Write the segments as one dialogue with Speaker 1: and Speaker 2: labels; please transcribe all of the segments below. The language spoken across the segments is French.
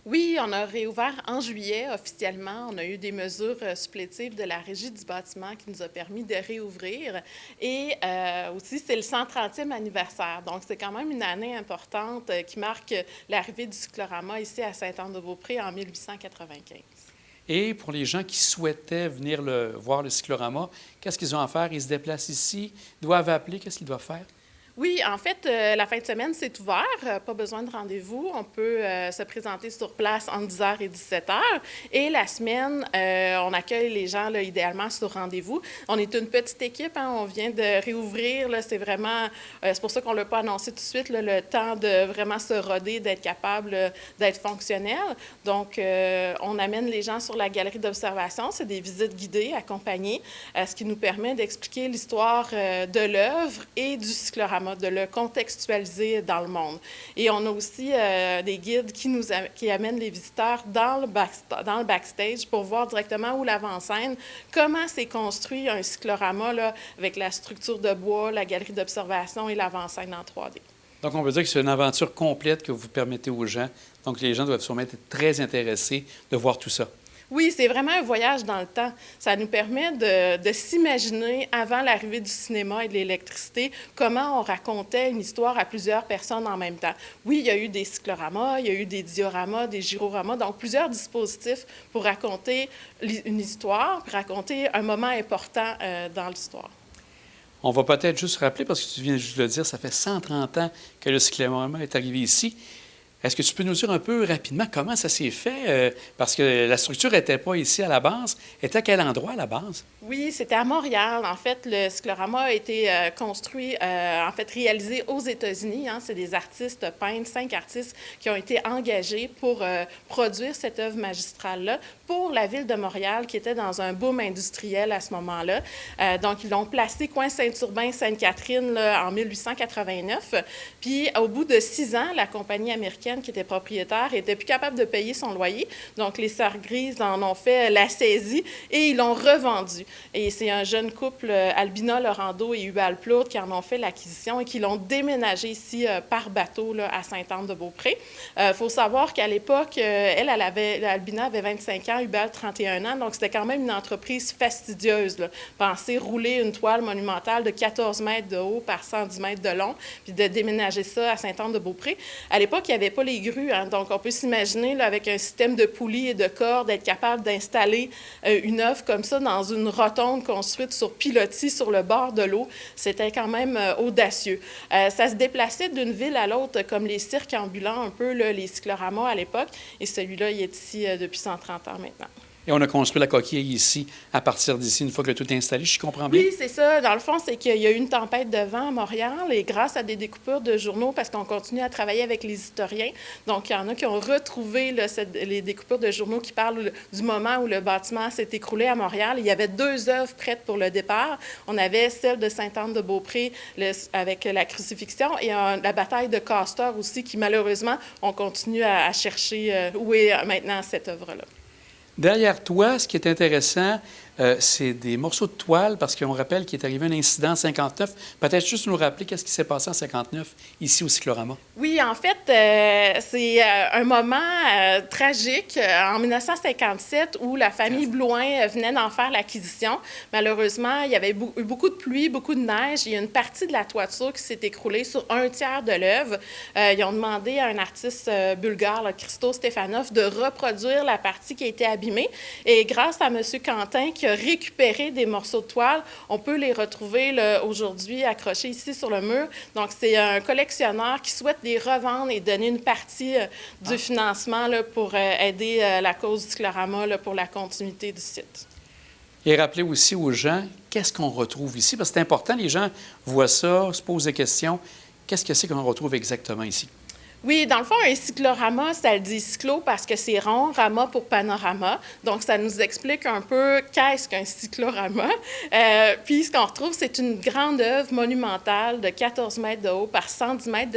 Speaker 1: Oui, on a réouvert en juillet officiellement. On a eu des mesures supplétives de la Régie du bâtiment qui nous a permis de réouvrir. Et aussi, c'est le 130e anniversaire. Donc, c'est quand même une année importante qui marque l'arrivée du cyclorama ici à Sainte-Anne-de-Beaupré en 1895.
Speaker 2: Et pour les gens qui souhaitaient venir voir le cyclorama, qu'est-ce qu'ils ont à faire? Ils se déplacent ici, ils doivent appeler, qu'est-ce qu'ils doivent faire?
Speaker 1: Oui, en fait, la fin de semaine, c'est ouvert. Pas besoin de rendez-vous. On peut se présenter sur place entre 10h et 17h. Et la semaine, on accueille les gens, là, idéalement, sur rendez-vous. On est une petite équipe. Hein, on vient de réouvrir. Là, c'est vraiment... c'est pour ça qu'on ne l'a pas annoncé tout de suite, là, le temps de vraiment se roder, d'être capable d'être fonctionnel. Donc, on amène les gens sur la galerie d'observation. C'est des visites guidées, accompagnées, ce qui nous permet d'expliquer l'histoire de l'œuvre et du cyclorama, de le contextualiser dans le monde. Et on a aussi des guides qui amènent les visiteurs dans le backstage pour voir directement où l'avant-scène, comment s'est construit un cyclorama là, avec la structure de bois, la galerie d'observation et l'avant-scène en 3D.
Speaker 2: Donc, on veut dire que c'est une aventure complète que vous permettez aux gens. Donc, les gens doivent sûrement être très intéressés de voir tout ça.
Speaker 1: Oui, c'est vraiment un voyage dans le temps. Ça nous permet de s'imaginer, avant l'arrivée du cinéma et de l'électricité, comment on racontait une histoire à plusieurs personnes en même temps. Oui, il y a eu des cycloramas, il y a eu des dioramas, des gyroramas, donc plusieurs dispositifs pour raconter une histoire, pour raconter un moment important dans l'histoire.
Speaker 2: On va peut-être juste rappeler, parce que tu viens juste de le dire, ça fait 130 ans que le cyclorama est arrivé ici. Est-ce que tu peux nous dire un peu rapidement comment ça s'est fait? Parce que la structure n'était pas ici à la base. Elle était à quel endroit à la base?
Speaker 1: Oui, c'était à Montréal. En fait, le cyclorama a été construit, réalisé aux États-Unis. Hein. C'est des artistes peintres, 5 artistes qui ont été engagés pour produire cette œuvre magistrale-là pour la ville de Montréal, qui était dans un boom industriel à ce moment-là. Donc, ils l'ont placé coin Saint-Urbain, Sainte-Catherine là, en 1889. Puis, au bout de 6 ans, la compagnie américaine qui était propriétaire était plus capable de payer son loyer. Donc, les Sœurs Grises en ont fait la saisie et ils l'ont revendu. Et c'est un jeune couple, Albina Laurando et Hubal Plourde, qui en ont fait l'acquisition et qui l'ont déménagé ici par bateau là, à Sainte-Anne-de-Beaupré. Il faut savoir qu'à l'époque, Albina avait 25 ans, Hubal 31 ans, donc c'était quand même une entreprise fastidieuse. Là. Pensez rouler une toile monumentale de 14 mètres de haut par 110 mètres de long, puis de déménager ça à Sainte-Anne-de-Beaupré. À l'époque, il n'y avait pas les grues, hein, donc on peut s'imaginer là, avec un système de poulies et de cordes, être capable d'installer une œuvre comme ça dans une rotonde construite sur pilotis sur le bord de l'eau. C'était quand même audacieux. Ça se déplaçait d'une ville à l'autre comme les cirques ambulants, un peu là, les cycloramas à l'époque, et celui-là, il est ici depuis 130 ans maintenant.
Speaker 2: Et on a construit la coquille ici, à partir d'ici, une fois que tout est installé, je comprends bien?
Speaker 1: Oui, c'est ça. Dans le fond, c'est qu'il y a eu une tempête de vent à Montréal et grâce à des découpures de journaux, parce qu'on continue à travailler avec les historiens, donc il y en a qui ont retrouvé là, les découpures de journaux qui parlent du moment où le bâtiment s'est écroulé à Montréal. Il y avait 2 œuvres prêtes pour le départ. On avait celle de Sainte-Anne-de-Beaupré avec la crucifixion et la bataille de Castor aussi, qui malheureusement, on continue à chercher où est maintenant cette œuvre-là.
Speaker 2: Derrière toi, ce qui est intéressant, c'est des morceaux de toile, parce qu'on rappelle qu'il est arrivé un incident en 59. Peut-être juste nous rappeler qu'est-ce qui s'est passé en 59 ici au cyclorama.
Speaker 1: Oui, en fait, c'est un moment tragique en 1957 où la famille Blouin venait d'en faire l'acquisition. Malheureusement, il y avait eu beaucoup de pluie, beaucoup de neige. Il y a une partie de la toiture qui s'est écroulée sur 1/3 de l'œuvre. Ils ont demandé à un artiste bulgare, là, Christo Stefanov, de reproduire la partie qui a été abîmée. Et grâce à M. Quentin, qui a récupéré des morceaux de toile, on peut les retrouver là, aujourd'hui accrochés ici sur le mur. Donc, c'est un collectionneur qui souhaite les revendre et donner une partie du financement là, pour aider la cause du cyclorama là, pour la continuité du site.
Speaker 2: Et rappeler aussi aux gens, qu'est-ce qu'on retrouve ici? Parce que c'est important, les gens voient ça, se posent des questions. Qu'est-ce que c'est qu'on retrouve exactement ici?
Speaker 1: Oui, dans le fond, un cyclorama, ça le dit cyclo parce que c'est rond, rama pour panorama. Donc, ça nous explique un peu qu'est-ce qu'un cyclorama. Puis, ce qu'on retrouve, c'est une grande œuvre monumentale de 14 mètres de haut par 110 mètres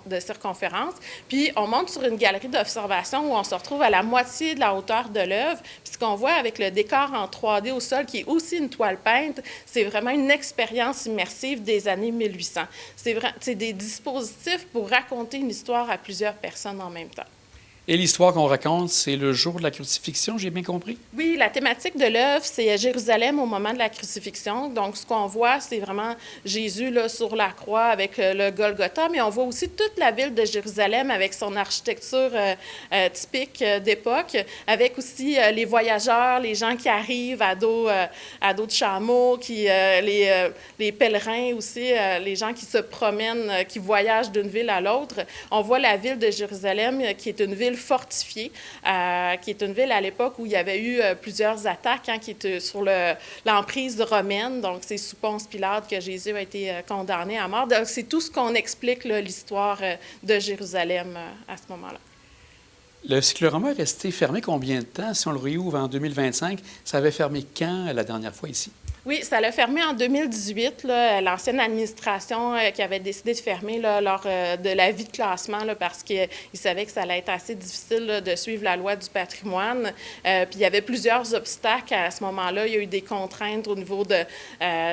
Speaker 1: de circonférence. Puis, on monte sur une galerie d'observation où on se retrouve à la moitié de la hauteur de l'œuvre. Puis, ce qu'on voit avec le décor en 3D au sol, qui est aussi une toile peinte, c'est vraiment une expérience immersive des années 1800. C'est des dispositifs pour raconter une histoire à plusieurs personnes en même temps.
Speaker 2: Et l'histoire qu'on raconte, c'est le jour de la crucifixion, j'ai bien compris?
Speaker 1: Oui, la thématique de l'œuvre, c'est Jérusalem au moment de la crucifixion. Donc, ce qu'on voit, c'est vraiment Jésus là, sur la croix avec le Golgotha, mais on voit aussi toute la ville de Jérusalem avec son architecture typique d'époque, avec aussi les voyageurs, les gens qui arrivent à dos de chameaux, les pèlerins aussi, les gens qui se promènent, qui voyagent d'une ville à l'autre. On voit la ville de Jérusalem qui est une ville fortifiée, qui est une ville à l'époque où il y avait eu plusieurs attaques qui étaient sur l'emprise romaine. Donc, c'est sous Ponce Pilate que Jésus a été condamné à mort. Donc, c'est tout ce qu'on explique, l'histoire de Jérusalem à ce moment-là.
Speaker 2: Le cyclorama est resté fermé combien de temps? Si on le réouvre en 2025, ça avait fermé quand la dernière fois ici?
Speaker 1: Oui, ça l'a fermé en 2018, l'ancienne administration qui avait décidé de fermer lors de l'avis de classement parce qu'ils savaient que ça allait être assez difficile de suivre la loi du patrimoine. Puis il y avait plusieurs obstacles à ce moment-là. Il y a eu des contraintes au niveau de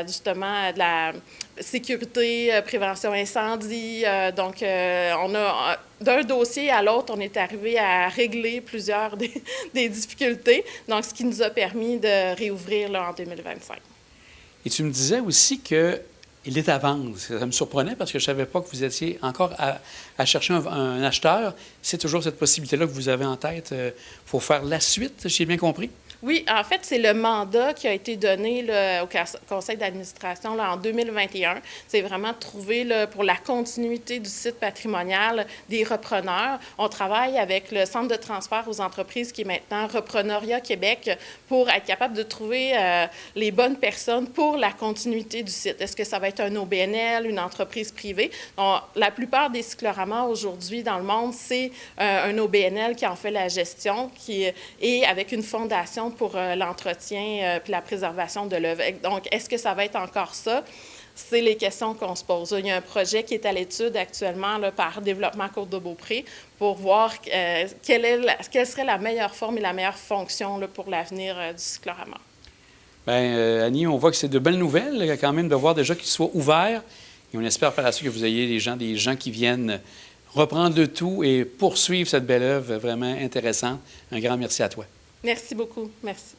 Speaker 1: justement de la sécurité, prévention incendie. Donc, on a d'un dossier à l'autre, on est arrivé à régler plusieurs des difficultés. Donc, ce qui nous a permis de réouvrir en 2025.
Speaker 2: Et tu me disais aussi qu'il est à vendre. Ça me surprenait parce que je ne savais pas que vous étiez encore à chercher un acheteur. C'est toujours cette possibilité-là que vous avez en tête pour faire la suite, j'ai bien compris?
Speaker 1: Oui, en fait, c'est le mandat qui a été donné au conseil d'administration en 2021. C'est vraiment de trouver pour la continuité du site patrimonial des repreneurs. On travaille avec le Centre de transfert aux entreprises qui est maintenant Repreneuriat Québec pour être capable de trouver les bonnes personnes pour la continuité du site. Est-ce que ça va être un OBNL, une entreprise privée? Donc, la plupart des cycloramas aujourd'hui dans le monde, c'est un OBNL qui en fait la gestion et avec une fondation pour l'entretien et la préservation de l'œuvre. Donc, est-ce que ça va être encore ça? C'est les questions qu'on se pose. Il y a un projet qui est à l'étude actuellement par Développement Côte-de-Beaupré pour voir quelle serait la meilleure forme et la meilleure fonction pour l'avenir du cyclorama.
Speaker 2: Bien, Annie, on voit que c'est de belles nouvelles quand même de voir déjà qu'il soit ouvert. Et on espère par la suite que vous ayez des gens qui viennent reprendre le tout et poursuivre cette belle œuvre vraiment intéressante. Un grand merci à toi.
Speaker 1: Merci beaucoup. Merci.